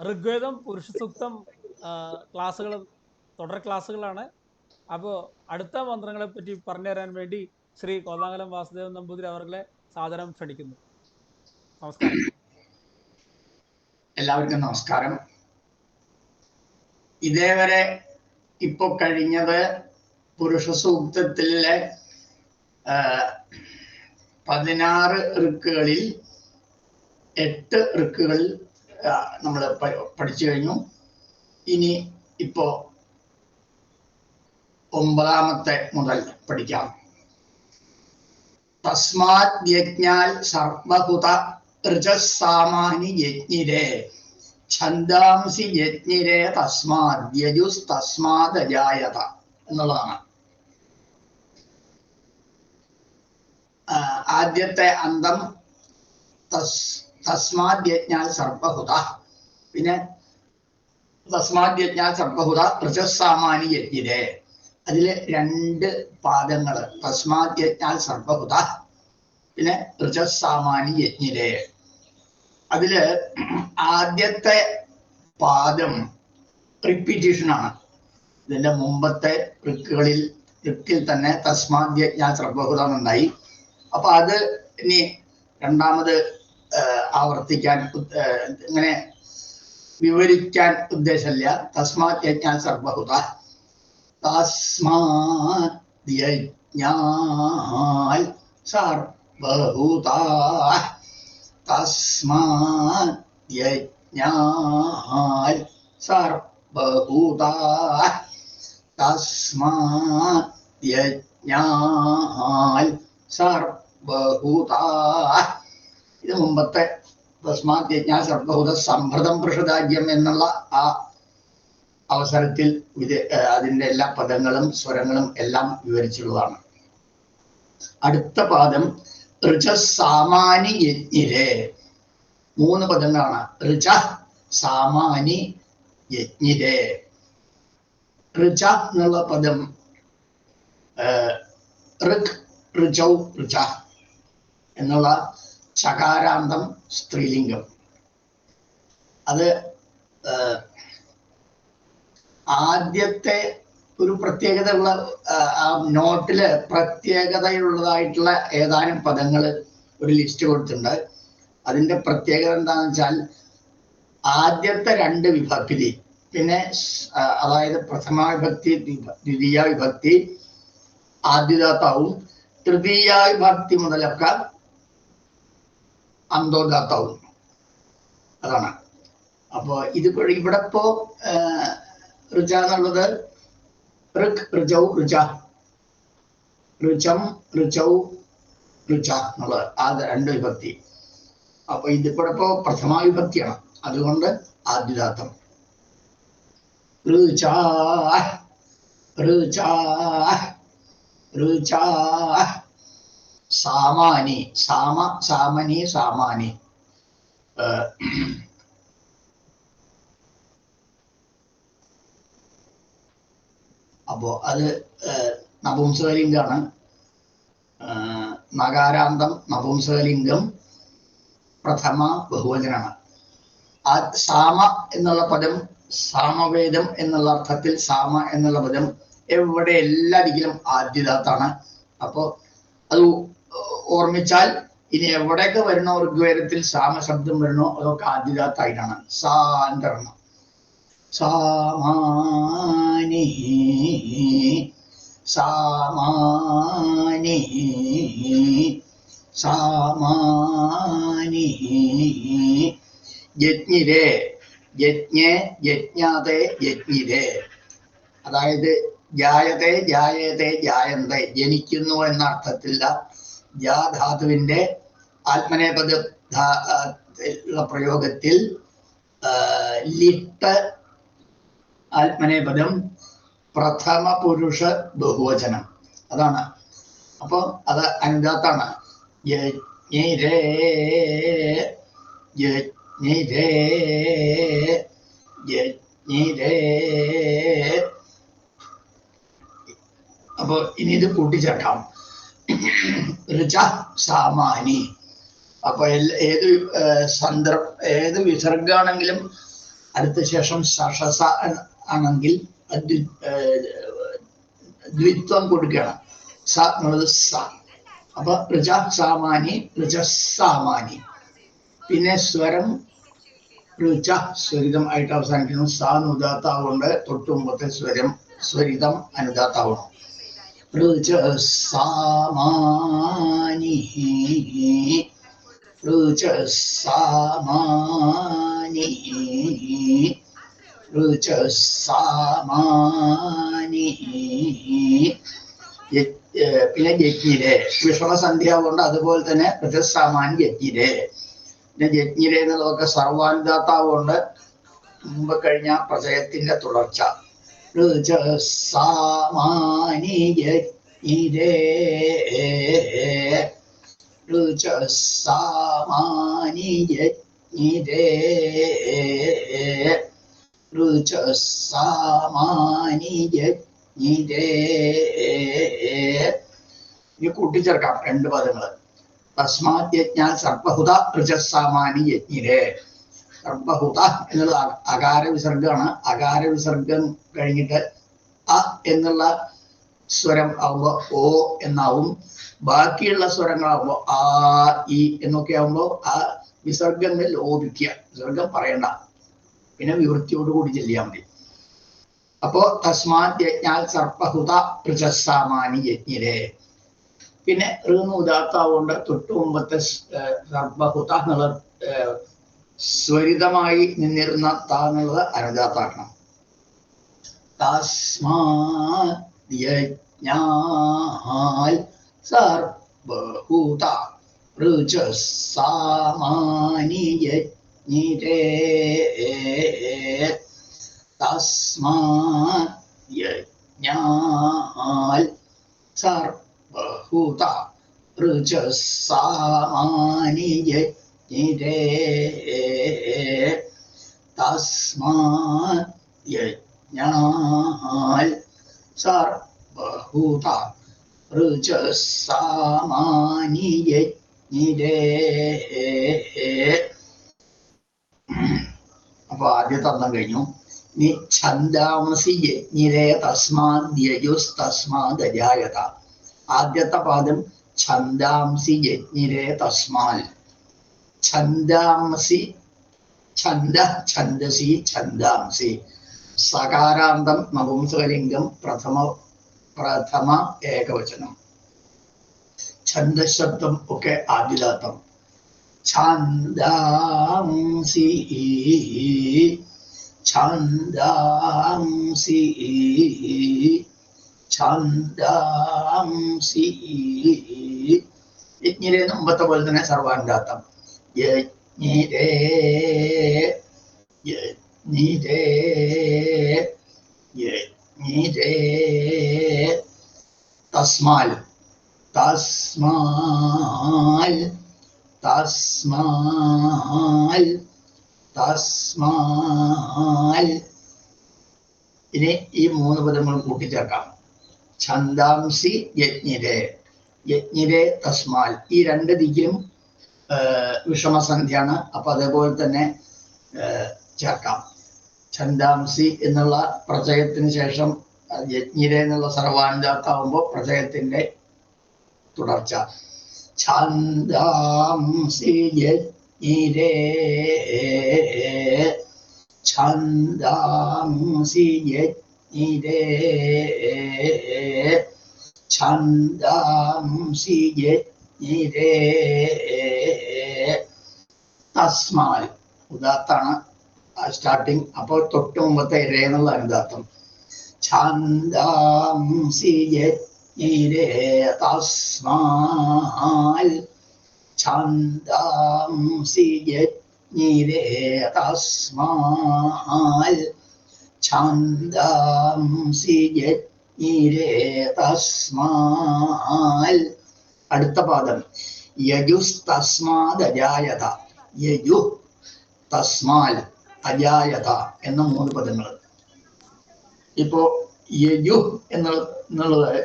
ഋഗ്വേദം പുരുഷ സൂക്തം ക്ലാസ്സുകൾ തുടർ ക്ലാസ്സുകളാണ്. അപ്പോൾ അടുത്ത മന്ത്രങ്ങളെ പറ്റി പറഞ്ഞു തരാൻ വേണ്ടി ശ്രീ കോതാങ്കലം വാസുദേവൻ നമ്പൂതിരി അവരുടെ സാദരം ക്ഷണിക്കുന്നു. നമസ്കാരം. എല്ലാവർക്കും നമസ്കാരം. ഇതേവരെ ഇപ്പൊ കഴിഞ്ഞത് പുരുഷ സൂക്തത്തിലെ 16 ഋക്കുകളിൽ 8 ഋക്കുകളിൽ നമ്മൾ പഠിച്ചു കഴിഞ്ഞു. ഇനി ഇപ്പോ 9ാമത്തെ മുതൽ പഠിക്കാം. തസ്മാത് യജ്ഞാൽ സർവഹുത ഋജസാമാനി യജ്ഞിരേ ഛന്ദാംസി യജ്ഞിരേ തസ്മാത് യജുസ് തസ്മാത് അജായത എന്നുള്ളതാണ്. ആദ്യത്തെ അന്തം തസ്മാത് യജ്ഞാൽ സർവഹുത, പിന്നെ തസ്മാത് യജ്ഞാൽ സർവഹുത ഋജസാമാനി യജ്ഞിരേ. അതില് 2 പാദങ്ങൾ, തസ്മാത് യജ്ഞാൽ സർവഹുത പിന്നെ ഋജസാമാനി യജ്ഞിരേ. അതില് ആദ്യത്തെ പാദം റിപ്പീറ്റേഷനാണ്. ഇതിന്റെ മുമ്പത്തെ ഋക്കിൽ തന്നെ തസ്മാത് യജ്ഞാൽ സർവഹുത എന്നുണ്ടായി. അപ്പൊ അത് ഇനി രണ്ടാമത് ആവർത്തിക്കാൻ, ഇങ്ങനെ വിവരിക്കാൻ ഉദ്ദേശമില്ല. തസ്മാത് യജ്ഞാൽ സർവഹുത, തസ്മാത് യജ്ഞാൽ സർവഹുത, തസ്മാത് യജ്ഞാൽ സർവഹുത, തസ്മാത് യജ്ഞാൽ സർവഹുത. ഇത് മുമ്പത്തെ തസ്മാത് യജ്ഞാൽ സർവഹുത സംഭൃതം പൃഷദാജ്യം എന്നുള്ള ആ അവസരത്തിൽ അതിൻ്റെ എല്ലാ പദങ്ങളും സ്വരങ്ങളും എല്ലാം വിവരിച്ചുള്ളതാണ്. അടുത്ത പാദം ഋജസാമാനി യജ്ഞിരേ. 3 പദങ്ങളാണ്. ഋജ സാമാനി യജ്ഞിരേ. ഋജ എന്നുള്ള പദം ഋക് ഋജൗ ഋജ എന്നുള്ള ചകാരാന്തം സ്ത്രീലിംഗം. അത് ആദ്യത്തെ ഒരു പ്രത്യേകതയുള്ള ആ നോട്ടില് പ്രത്യേകതയുള്ളതായിട്ടുള്ള ഏതാനും പദങ്ങൾ ഒരു ലിസ്റ്റ് കൊടുത്തിട്ടുണ്ട്. അതിന്റെ പ്രത്യേകത എന്താണെന്ന് വെച്ചാൽ ആദ്യത്തെ 2 വിഭക്തി, പിന്നെ അതായത് പ്രഥമ വിഭക്തി, ദ്വിതീയ വിഭക്തി ആദ്യദാതാവും, തൃതീയ വിഭക്തി മുതലൊക്കെ അന്തോദാതാവും. അതാണ്. അപ്പോ ഇത് ഇവിടെ ഇപ്പോ ഋജ എന്നുള്ളത് ഋക് ഋജൗ ഋജ, ഋജം ഋജൗ ഋജ എന്നുള്ളത് ആ 2 വിഭക്തി. അപ്പൊ ഇതിവിടെ ഇപ്പോ പ്രഥമ വിഭക്തിയാണ്, അതുകൊണ്ട് ആദ്യദാത്തം. ഋജ ഋജ ഋജ സാമാനി, സാമ സാമനി സാമാനി. അപ്പോ അത് നപുംസകലിംഗാണ്. നകാരാന്തം നപുംസകലിംഗം, പ്രഥമ ബഹുവചനാണ്. ആ സാമ എന്നുള്ള പദം സാമവേദം എന്നുള്ള അർത്ഥത്തിൽ സാമ എന്നുള്ള പദം എവിടെ എല്ലാ ദിക്കിലും ആദ്യദാത്താണ്. അപ്പോ അത് ഓർമ്മിച്ചാൽ ഇനി എവിടെയൊക്കെ വരണോ ഋഗ്വേദത്തിൽ സാമശബ്ദം വരണോ അതൊക്കെ ആദ്യദാത്തായിട്ടാണ്. സാന്തരണം. സാമാനി സാമാനി സാമാനി യജ്ഞിരേ. യജ്ഞേ യജ്ഞാതേ യജ്ഞിരേ. അതായത് ജായതേ ജായതേ ജായന്തേ, ജനിക്കുന്നു എന്ന അർത്ഥത്തില്ല. ധാതുവിന്റെ ആത്മനേപദ പ്രയോഗത്തിൽ ലിട്ട് ആത്മനേപദം പ്രഥമ പുരുഷ ബഹുവചനം, അതാണ്. അപ്പൊ അത് അനുദാത്താണ്. യജ്ഞിരേ യജ്ഞിരേ യജ്ഞിരേ. അപ്പൊ ഇനി ഇത് കൂട്ടിച്ചേർക്കാം. ഋച സാമാനി. അപ്പൊ ഏത് വിസർഗാണെങ്കിലും അടുത്ത ശേഷം ശഷസ ആണെങ്കിൽ ദ്വിത്വം കൊടുക്കുകയാണ്. സ എന്നുള്ളത് സ. അപ്പൊ ഋച സാമാനി, ഋചസാമാനി. പിന്നെ സ്വരം ഋച സ്വരിതം ആയിട്ട് അവസാനിക്കുന്നു. സ അനുദാത്താവുകൊണ്ട് തൊട്ട് മുമ്പത്തെ സ്വരിതം അനുദാത്താവണം. ഋചസാമാനി, ഋചസാമാനി, ഋചസാമാനി. പിന്നെ യജ്ഞിരെ വിഷമസന്ധ്യ കൊണ്ട് അതുപോലെ തന്നെ ഋചസാമാനി യജ്ഞിരെ. പിന്നെ യജ്ഞിരെ എന്നുള്ളതൊക്കെ സർവാനുദാത്താവുകൊണ്ട് മുമ്പ് കഴിഞ്ഞ പ്രചയത്തിന്റെ തുടർച്ച. ഋചസാമാനി യജ്ഞിരെ, ഋചസാമാനി യജ്ഞിരെ, ഋചസാമാനി യജ്ഞിരെ. ഇനി കൂട്ടിച്ചേർക്കാം രണ്ട് പദങ്ങൾ. തസ്മാത് യജ്ഞാൽ സർപ്പഹുത ഋചസാമാനി യജ്ഞിരെ. സർപ്പഹുത എന്നുള്ളത് അകാര വിസർഗമാണ്. അകാര വിസർഗം കഴിഞ്ഞിട്ട് അ എന്നുള്ള സ്വരം ആവുമ്പോ ഓ എന്നാവും. ബാക്കിയുള്ള സ്വരങ്ങളാവുമ്പോ ആ ഇ എന്നൊക്കെ ആവുമ്പോ ആ വിസർഗങ്ങൾ ലോപിക്കുക. വിസർഗം പറയണ്ട, പിന്നെ വിവൃത്തിയോടുകൂടി ചെല്ലിയാൽ മതി. അപ്പോ തസ്മാത് യജ്ഞാൽ സർപ്പഹുത ഋചസാമാനി യജ്ഞിരെ. പിന്നെ ഋന്ന് ഉദാത്താവുകൊണ്ട് തൊട്ടു മുമ്പത്തെ സർപ്പഹുത എന്നുള്ള സ്വരിതമായി നിന്നിരുന്ന ത എന്നുള്ളത് അനുദാത്താക്കണം. തസ്മാത് യജ്ഞാൽ സർപ്പഹുത ഋചസാമാനി യജ്ഞിരെ. തസ്മാത് യജ്ഞാൽ സർപ്പഹുത ഋചസാമാനി യജ്ഞിരെ. തസ്മാത് യജ്ഞാൽ സർപ്പഹുത ഋചസാമാനി യജ്ഞിരെ. അപ്പൊ ആദ്യത്തെ അർത്ഥം കഴിഞ്ഞു. ഇനി ഛന്ദാംസി യജ്ഞിരെ തസ്മാത് യജുസ് തസ്മാത് അജായത. ആദ്യത്തെ പാദം ഛന്ദാംസി യജ്ഞിരെ തസ്മാൽ. ഛന്ദാംസി, ഛന്ദ, ഛന്ദസി, ഛന്ദാംസി. സകാരാന്തം നപുംസകലിംഗം പ്രഥമ ഏകവചനം. ഛന്ദശബ്ദം ഒക്കെ ആദ്യദാത്തം. ഛന്ദാംസി, ഛന്ദാംസി, ഛന്ദാംസി. യജ്ഞിരെ മുമ്പത്തെ പോലെ തന്നെ സർവാനുദാത്തം. യജ്ഞിരെ, യജ്ഞിരെ, യജ്ഞിരെ. തസ്മാൽ, തസ്മാൽ, തസ്മാൽ, തസ്മാൽ. ഇനി ഈ മൂന്ന് പദങ്ങൾ കൂട്ടിച്ചേർക്കാം. ഛന്ദാംസി യജ്ഞിരെ, യജ്ഞിരെ തസ്മാൽ. ഈ രണ്ട് ദിക്കിലും വിഷമസന്ധ്യയാണ്. അപ്പൊ അതേപോലെ തന്നെ ചേർക്കാം. ഛന്ദാംസി എന്നുള്ള പ്രചയത്തിന് ശേഷം യജ്ഞിരെ എന്നുള്ള സർവാനുദാത്താവുമ്പോൾ പ്രചയത്തിന്റെ തുടർച്ച. ഛന്ദാംസി യജ്ഞിരെ, ഛന്ദാംസി യജ്ഞിരെ, ഛന്ദാംസി യജ്ഞിരെ. തസ്മാൽ ഉദാത്താണ് സ്റ്റാർട്ടിങ്. അപ്പോൾ തൊട്ട് മുമ്പത്തെ രേ എന്നുള്ള അനുദാത്തം. ഛന്ദാംസി യജ്ഞിരെ തസ്മാൽ, ഛന്ദാംസി യജ്ഞിരെ തസ്മാൽ, ഛന്ദാംസി യജ്ഞിരെ തസ്മാൽ. അടുത്ത പാദം യജുസ് തസ്മാത് അജായത. യജു, തസ്മാൽ, അജായത എന്ന മൂന്ന് പദങ്ങൾ. ഇപ്പോ യജു എന്നുള്ളത്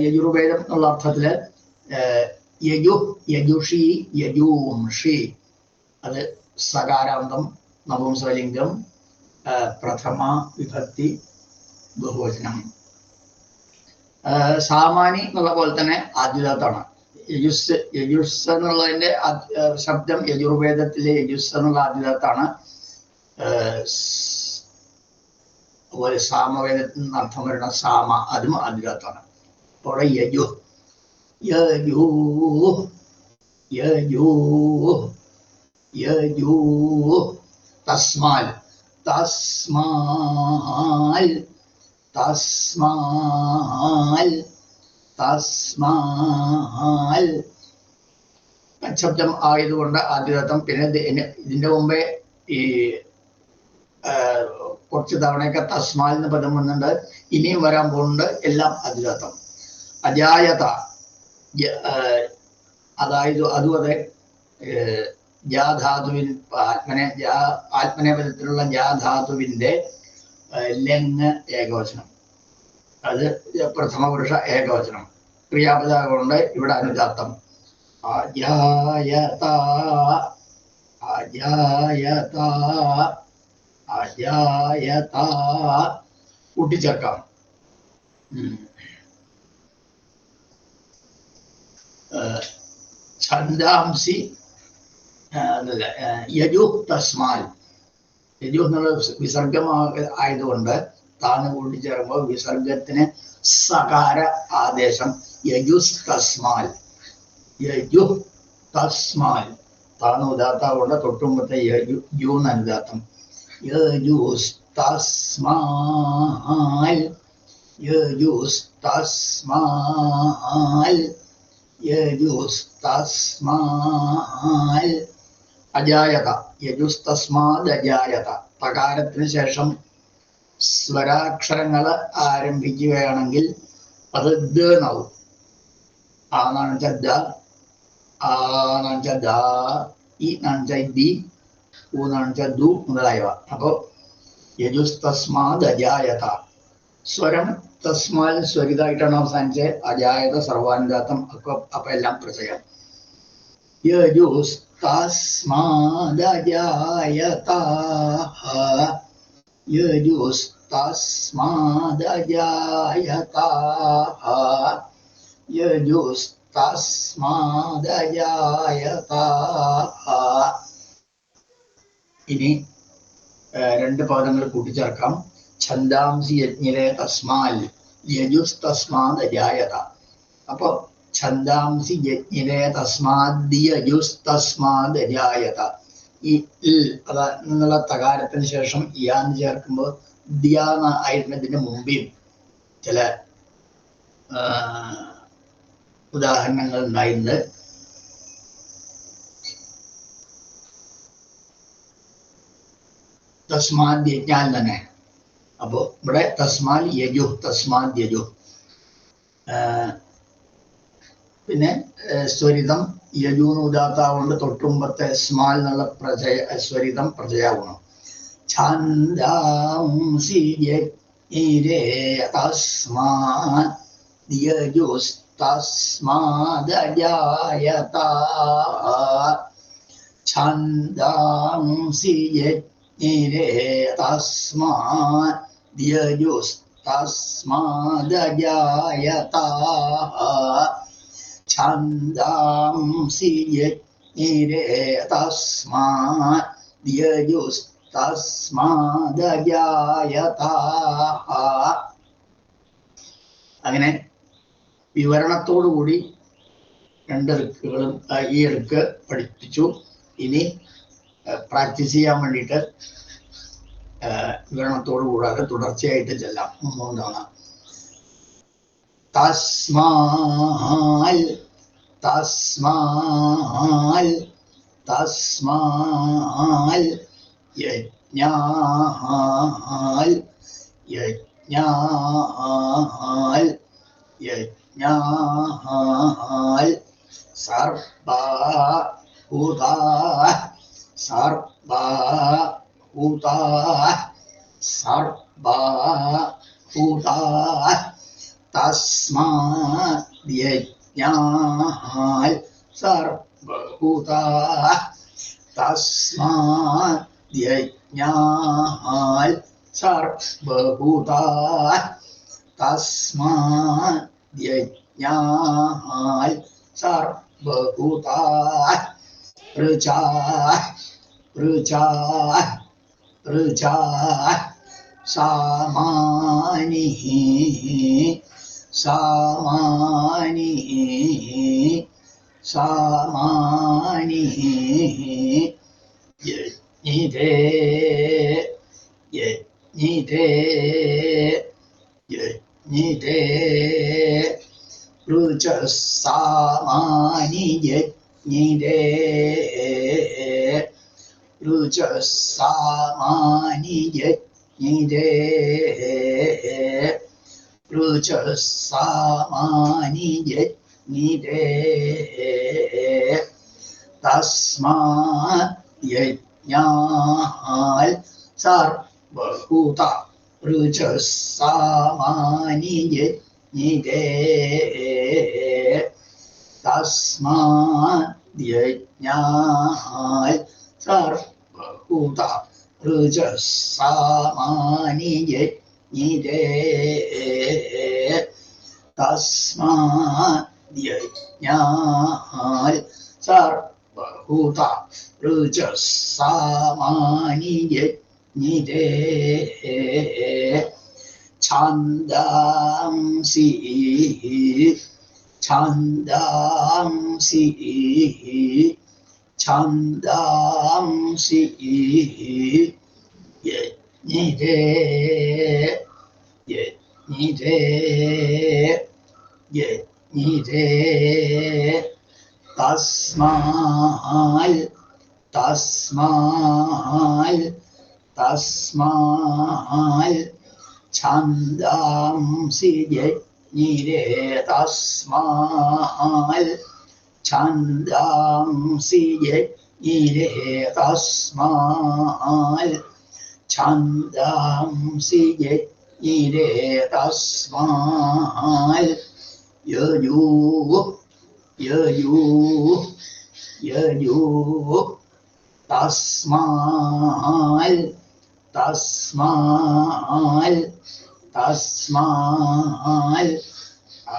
യജുർവേദം എന്നുള്ള അർത്ഥത്തില് യജു, യജുഷി, യജൂംഷി. അത് സകാരാന്തം നപുംസകലിംഗം പ്രഥമ വിഭക്തി ബഹുവചനം. സാമാനി എന്നുള്ള പോലെ തന്നെ ആദ്യധാത്താണ്. യജുസ് എന്നുള്ളതിന്റെ ശബ്ദം യജുർവേദത്തിലെ യജുസ് എന്നുള്ള ആദ്യധാത്താണ്. അതുപോലെ സാമവേദത്തിൽ നിന്ന് അർത്ഥം വരുന്ന സാമ, അതും ആദ്യധാത്താണ്. അവിടെ യജു യജു യജു യജു തസ്മാൽ തസ്മാൽ തസ്മാൽ തസ്മാൽ ശബ്ദം ആയതുകൊണ്ട് ആദ്യധാത്തം. പിന്നെ ഇതിന്റെ മുമ്പേ ഈ കുറച്ച് തവണയൊക്കെ തസ്മാൽ എന്ന പദം വന്നിട്ടുണ്ട്. ഇനിയും വരാൻ പോകുന്നുണ്ട്. എല്ലാം ആദ്യധാത്തം. അജായത, അതായത് അതും അതെ, ജാധാതുവിൻ ആത്മനെ പദത്തിലുള്ള ജാധാതുവിന്റെ ലങ് ഏകവചനം, അത് പ്രഥമ പുരുഷ ഏകവചനം. ക്രിയാപദ കൊണ്ട് ഇവിടെ അനുദാത്തം. അജായത അജായത അജായത കൂട്ടിച്ചേർക്കാം. ഛന്ദാംസി യജു തസ്മാൽ. യജു എന്നുള്ള വിസർഗം ആയതുകൊണ്ട് താന്ന് കൂട്ടിച്ചേർക്കുമ്പോൾ വിസർഗത്തിന് സകാര ആദേശം. യജുസ് തസ്മാൽ, യജു തസ്മാൽ. താന്ന് ഉദാത്താവുകൊണ്ട് തൊട്ടുമ്പത്തെ യു അനുദാത്തം. യജുസ് തസ്മാൽ യജുസ് തസ്മാൽ യജുസ് തസ്മാൽ. അജായത യജുസ് തസ്മാദ് അജായത. തകാരത്തിന് ശേഷം സ്വരാക്ഷരങ്ങൾ ആരംഭിക്കുകയാണെങ്കിൽ അത് ദ എന്നാവും. ആണെന്ന് വെച്ചാൽ ദ, ആണെന്ന് വെച്ചാൽ ദ, ഈ എന്ന് വെച്ചാൽ ദി, ഊ എന്ന് വെച്ചാൽ ദു മുതലായവ. അപ്പോ യജുസ് തസ്മാദ് അജായത. സ്വരം തസ്മാൽ സ്വരിതായിട്ടാണ് അവസാനിച്ച്. അജായത സർവാനുദാത്തം. അപ്പൊ എല്ലാം പ്രചയം. യജുസ് തസ്മാദ് അജായത യജുസ് തസ്മാദ് അജായത യജുസ് തസ്മാദ് അജായത. ഇനി രണ്ട് പദങ്ങൾ കൂട്ടിച്ചേർക്കാം. ഛന്ദാംസി യജ്ഞിരേ തസ്മാൽ യജുസ് തസ്മാദ് അജായത. അപ്പൊ ഛന്ദാംസി യജ്ഞിരേ തസ്മാദ് യജുസ് തസ്മാദ് അജായത. ഈ അതാ എന്നുള്ള തകാരത്തിന് ശേഷം യാന്ന് ചേർക്കുമ്പോൾ ദ്യാന്ന് ആയിരുന്നതിന് മുമ്പേയും ചില ഉദാഹരണങ്ങൾ ഉണ്ടായിട്ടുണ്ട്. തസ്മാദ് യജ്ഞാൽ തന്നെ. അപ്പോ ഇവിടെ തസ്മാൽ യജു, തസ്മാദ് യജു. പിന്നെ സ്വരിതം യജൂന്ന് ഉദാത്താവുകൊണ്ട് തൊട്ടുമ്പത്തെ സ്മാൽ എന്നുള്ള സ്വരിതം പ്രജയാവണം. ഛന്ദാംസി യജ്ഞിരേ തസ്മാദ് യജുസ് തസ്മാദ് അജായത. ഛന്ദാംസി യജ്ഞിരേ തസ്മാദ് യജുസ് തസ്മാദ് അജായത. ഛന്ദാംസി യജ്ഞിരേ തസ്മാദ് യജുസ് തസ്മാദ് അജായത. അങ്ങനെ വിവരണത്തോടുകൂടി രണ്ട് ഋക്കുകളും ഈ ഋക്ക് പഠിപ്പിച്ചു. ഇനി പ്രാക്ടീസ് ചെയ്യാൻ വേണ്ടിയിട്ട് വിവരണത്തോട് കൂടാതെ തുടർച്ചയായിട്ട് ചെല്ലാം. മൂന്നാണ് തസ്മാൽ തസ്മാൽ തസ്മാൽ യജ്ഞാൽ യജ്ഞാൽ യജ്ഞാൽ സർവഭൂതാ സർവഭൂതാ സർവഭൂതാ തസ്മാദ് യജ്ഞാൽ സർവഭൂതാ തസ്മാദ് യജ്ഞാൽ സർവഭൂതാ തസ്മാത് യജ്ഞാൽ സർവഭൂതാ ഋചാ ഋചാ ഋചാ സാമാനി സാമാനി സാമാനി യജ്ഞിരേ യജ്ഞിരേ യജ്ഞിരേ ഋചസാമാനി യജ്ഞിരേ ഋചസാമാനി യജ്ഞിരേ ഋചസാമാനി യജ്ഞിരേ തസ്മാത് യജ്ഞാൽ സർവഭൂത ഋചസാമാനി യജ്ഞിരേ തസ്മാത് യജ്ഞാൽ സർവഭൂത ഋചസാമാനി യജ്ഞിരേ തസ്മാത് യജ്ഞാൽ സർവഭൂത ഋചസാമാനി യജ്ഞിരേ ഛന്ദാംസി ഛന്ദാംസി ഛന്ദാംസി യജ്ഞിരേ യജ്ഞിരേ യജ്ഞിരേ തസ്മാൽ തസ്മാൽ തസ്മാൽ ഛന്ദാംസി യജ്ഞിരേ തസ്മാൽ ഛന്ദാംസി യജ്ഞിരേ തസ്മാൽ ഛന്ദാംസി യജ്ഞിരേ തസ്മാൽ യജൂ യജൂ യജൂ തസ്മാൽ തസ്മാൽ തസ്മാൽ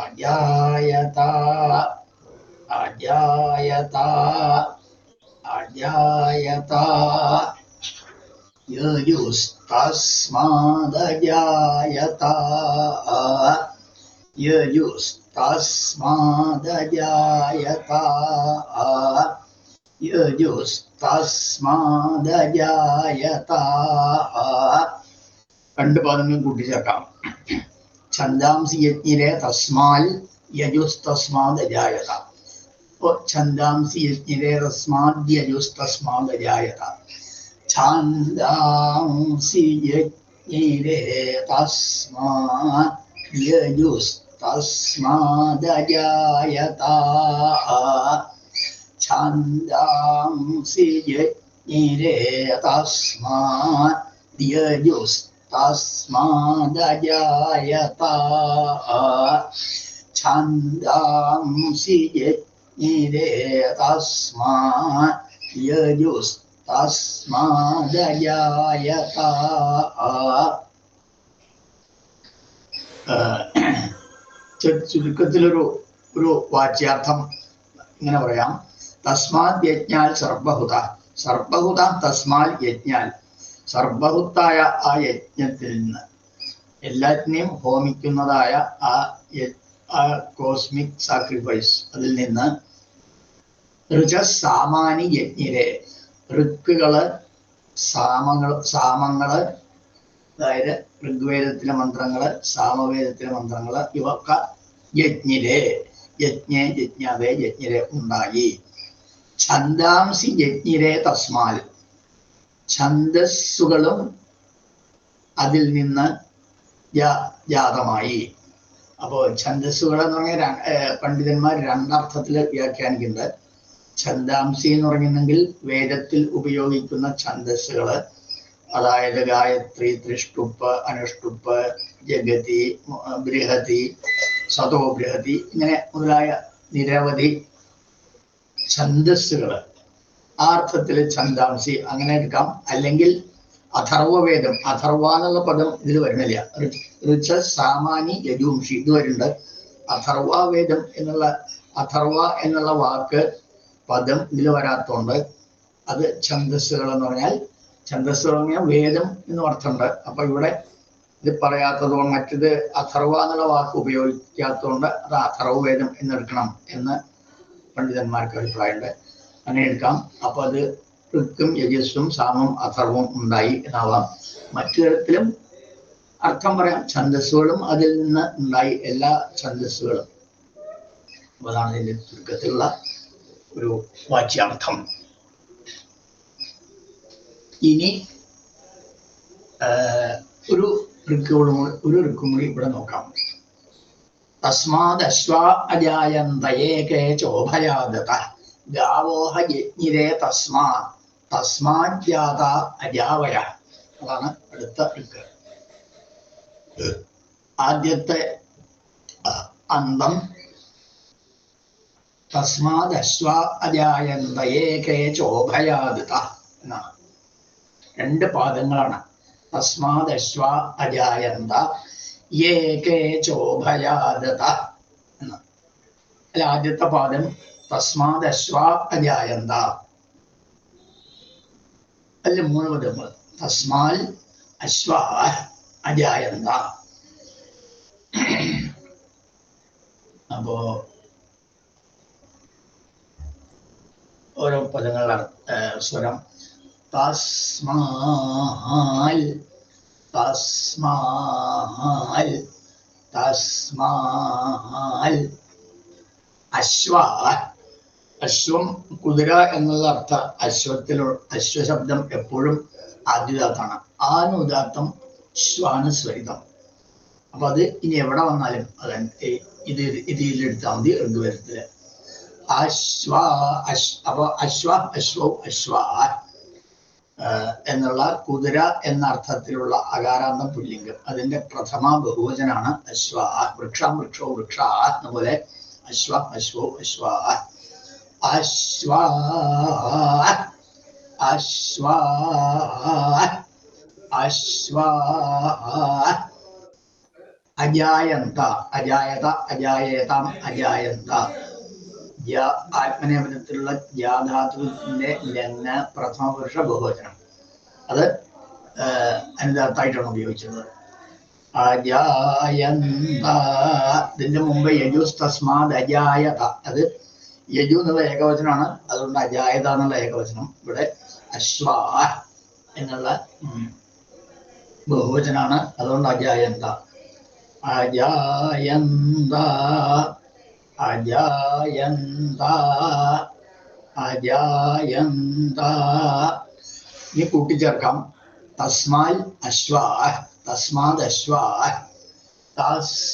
അജായത അജായത അജായത യജുസ്തസ്മാദജായത യജുസ്തസ്മാദജായത യജുസ്തസ്മാദജായത രണ്ട് പദങ്ങളും കൂട്ടിച്ചേർക്കാം. ഛന്ദാംസി യജ്ഞിരേ തസ്മാൽ യജുസ്തസ്മാദജായത. ഛന്ദാംസി യജ്ഞിരേ തസ്മാദ് യജുസ്തസ്മാദജായത. ഛന്ദാംസി യജ്ഞിരേ തസ്മാദ് യജുസ്തസ്മാദജായത. ഛന്ദാംസി യജ്ഞിരേ തസ്മാദ് യജുസ്തസ്മാദജായത. ഛന്ദാംസി യജ്ഞിരേ തസ്മാദ് യജുസ്തസ്മാദജായത. ചുരുക്കത്തിലൊരു വാച്യാർത്ഥം ഇങ്ങനെ പറയാം. തസ്മാത് യജ്ഞാൽ സർവഹുത. സർവഹുത തസ്മാൽ യജ്ഞാൽ. സർവഹുത്തായ ആ യജ്ഞത്തിൽ നിന്ന്, എല്ലാറ്റിനെയും ഹോമിക്കുന്നതായ ആ കോസ്മിക് സാക്രിഫൈസ്, അതിൽ നിന്ന് ഋചസാമാനി യജ്ഞിരെ, ഋക്കുകള് സാമങ്ങള്, അതായത് ഋഗ്വേദത്തിലെ മന്ത്രങ്ങള്, സാമവേദത്തിലെ മന്ത്രങ്ങള്, ഇവയൊക്കെ യജ്ഞിരെ, യജ്ഞാവേ യജ്ഞിരെ ഉണ്ടായി. ഛന്ദാംസി യജ്ഞിരെ തസ്മാൽ, ഛന്ദസ്സുകളും അതിൽ നിന്ന് ജാതമായി. അപ്പോൾ ഛന്ദസ്സുകൾ എന്ന് പറഞ്ഞാൽ പണ്ഡിതന്മാർ രണ്ടർത്ഥത്തിൽ വ്യാഖ്യാനിക്കുന്നുണ്ട്. ഛന്ദാംസി എന്ന് പറഞ്ഞിട്ടുണ്ടെങ്കിൽ വേദത്തിൽ ഉപയോഗിക്കുന്ന ഛന്ദസ്സുകള്, അതായത് ഗായത്രി, ത്രിഷ്ടുപ്പ്, അനുഷ്ടുപ്പ്, ജഗതി, ബൃഹതി, സതോ ബൃഹതി, ഇങ്ങനെ മുതലായ നിരവധി ഛന്ദസ്സുകള് ആ അർത്ഥത്തിൽ ഛന്ദാംസി അങ്ങനെ എടുക്കാം. അല്ലെങ്കിൽ അഥർവവേദം, അഥർവ എന്നുള്ള പദം ഇതിൽ വരുന്നില്ല. ഋച്ച സാമാനി യജുംഷി ഇത് വരുന്നുണ്ട്. അഥർവവേദം എന്നുള്ള അഥർവ എന്നുള്ള വാക്ക് പദം ഇതിൽ വരാത്തോണ്ട് അത് ഛന്ദസ്സുകൾ എന്ന് പറഞ്ഞാൽ, ഛന്ദസ്സുകൾ എന്ന് പറഞ്ഞാൽ വേദം എന്നും അർത്ഥമുണ്ട്. അപ്പൊ ഇവിടെ ഇത് പറയാത്തത് കൊണ്ട്, മറ്റത് അഥർവ എന്നുള്ള വാക്ക് ഉപയോഗിക്കാത്തതുകൊണ്ട് അത് അഥർവവേദം എന്നെടുക്കണം എന്ന് പണ്ഡിതന്മാർക്ക് അഭിപ്രായമുണ്ട്. അങ്ങനെ എടുക്കാം. അപ്പൊ അത് ഋക്കും യജസ്സും സാമം അഥർവവും ഉണ്ടായി എന്നാവാം. മറ്റു തരത്തിലും അർത്ഥം പറയാം. ഛന്ദസ്സുകളും അതിൽ നിന്ന് ഉണ്ടായി, എല്ലാ ഛന്ദസ്സുകളും. അതാണ് ഇതിന്റെ ചുരുക്കത്തിലുള്ള ഒരു വാച്യാർത്ഥം. ഇനി ഒരു ഋക്കും കൂടി ഇവിടെ നോക്കാം. തസ്മാദ് അശ്വാ അജായന്തയേകേ ചോഭയാദത ഗാവോഹ യജ്ഞിരേ തസ്മാജ്ജാത അജാവയ. അതാണ് അടുത്ത ഋക്ക്. ആദ്യത്തെ അന്തം തസ്മാദ് അശ്വാ അജായന്തയേകേ ചോഭയാദത എന്നാണ്. രണ്ട് പാദങ്ങളാണ്. തസ്മാദ് അശ്വാ അജായന്ത യേകേ ചോഭയാദത എന്ന്. അല്ല, ആദ്യത്തെ പാദം തസ്മാദ് അശ്വാ അജായന്ത. അല്ല, മൂന്ന് പദങ്ങൾ. തസ്മാൽ അശ്വാ അജായന്ത. അപ്പോ ഓരോ പദങ്ങളാണ് സ്വരം. തസ്മാൽ തസ്മാൽ തസ്മാൽ അശ്വ. അശ്വം കുതിര എന്നുള്ള അർത്ഥ. അശ്വശബ്ദം എപ്പോഴും ആദ്യദാത്താണ്. ആനുദാത്തം ശ്വാന് സ്വരിതം. അപ്പൊ അത് ഇനി എവിടെ വന്നാലും അത് ഇതിലെടുത്താൽ മതി. ഋഗ്വേദത്തില് അപ്പൊ അശ്വ എന്നുള്ള കുതിര എന്ന അർത്ഥത്തിലുള്ള അകാരാന്തം പുല്ലിംഗം. അതിന്റെ പ്രഥമ ബഹുവചനാണ് അശ്വ. വൃക്ഷം വൃക്ഷോ വൃക്ഷ എന്ന പോലെ അശ്വ അശ്വോ അശ്വ. അശ്വ അശ്വ അശ്വ അജായന്ത അജായത അജായേതാം അജായന്ത. ആത്മനേപനത്തിലുള്ള ജാധാതുവിന്റെ ലംഘ പ്രഥമ പുരുഷ ബഹുവചനം. അത് അനുദാത്തായിട്ടാണ് ഉപയോഗിച്ചത്. അജായന്ത. ഇതിന്റെ മുമ്പ് യജുസ് തസ്മാദ് അജായത. അത് യജു എന്നുള്ള ഏകവചനമാണ്, അതുകൊണ്ട് അജായത എന്നുള്ള ഏകവചനം. ഇവിടെ അശ്വ എന്നുള്ള ബഹുവചനാണ്, അതുകൊണ്ട് അജായന്ത. അജായന്ത അജായന്ത അജായന്ത. ഇനി കൂട്ടിച്ചേർക്കാം. തസ്മാൽ അശ്വ തസ്മാദ് അശ്വ തസ്മാദശ്വ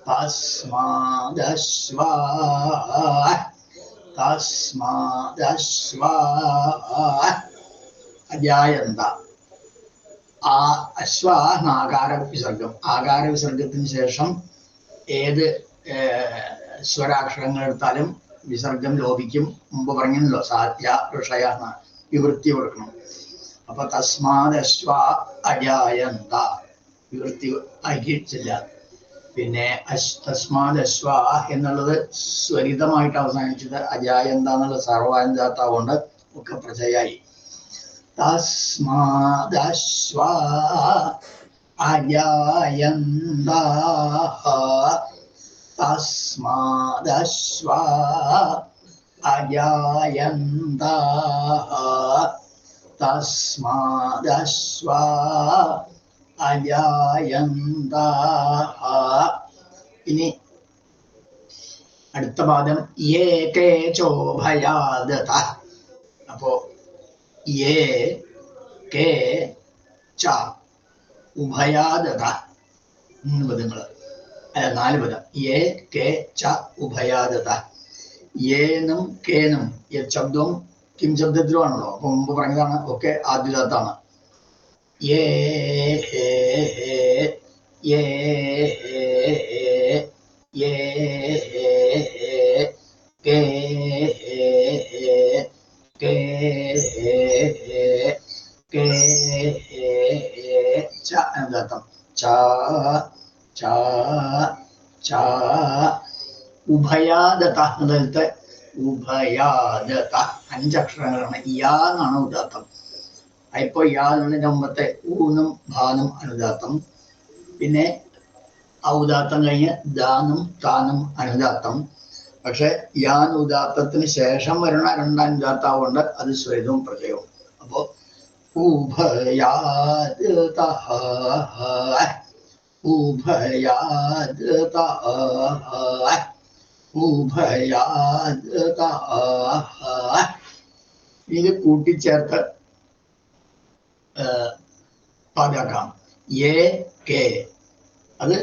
തസ്മാദശ്വ തസ്മാദശ്വ അജായന്ത. ആ അശ്വ ആകാര വിസർഗം. ആകാര വിസർഗത്തിന് ശേഷം ഏത് സ്വരാക്ഷരങ്ങൾ എടുത്താലും വിസർഗം ലോപിക്കും. മുമ്പ് പറഞ്ഞല്ലോ, സാധ്യ ഋഷയ വിവൃത്തി കൊടുക്കണം. അപ്പൊ തസ്മാദ് അശ്വ അജായന്ത വിവൃത്തി ആക്കിയിട്ടില്ല. പിന്നെ തസ്മാദ് അശ്വ എന്നുള്ളത് സ്വരിതമായിട്ട് അവസാനിച്ചത് അജായന്ത എന്നുള്ള സർവാന്താത്താവുകൊണ്ട് ഒക്കെ പ്രചയായി. തസ്മാദശ്വ അജായന്ത തസ്മാദശ്വ അജായന്ത തസ്മാദശ്വ അജായന്ത. ഇനി അടുത്ത പാദം യേകേ ചോഭയാദത. അപ്പോ യേ കേ ച ഉഭയാദത. 3 പദങ്ങൾ, അല്ല 4 പദം. യേ കേ ച ഉഭയാദത. യേനും കേനും ശബ്ദവും കിം ശബ്ദത്തിലുമാണല്ലോ. അപ്പൊ മുമ്പ് പറഞ്ഞതാണ്, ഒക്കെ ആദ്യതാണ്. യേ യേ യേ കേ കേ കേ ച അനുദാത്തം ച ച ച ഉഭയാദത എന്നതിലത്തെ ഉഭയാദത 5 അക്ഷരങ്ങളാണ്. യാ എന്നാണ് ഉദാത്തം. ഇപ്പൊ യാതിന്റെ മുമ്പത്തെ ഊന്നും ഭാനും അനുദാത്തം. പിന്നെ ഔദാത്തം കഴിഞ്ഞ് ദാനും താനും അനുദാത്തം. പക്ഷെ യാൻ ഉദാത്തത്തിന് ശേഷം വരുന്ന 2 അനുദാത്താവുകൊണ്ട് അത് സ്വരവും പ്രജയവും. അപ്പോ ഉഭയാദത ഉഭയാദത ഉഭയാദത ഇത് കൂട്ടിച്ചേർത്ത് പാകാം. എ കെ അത്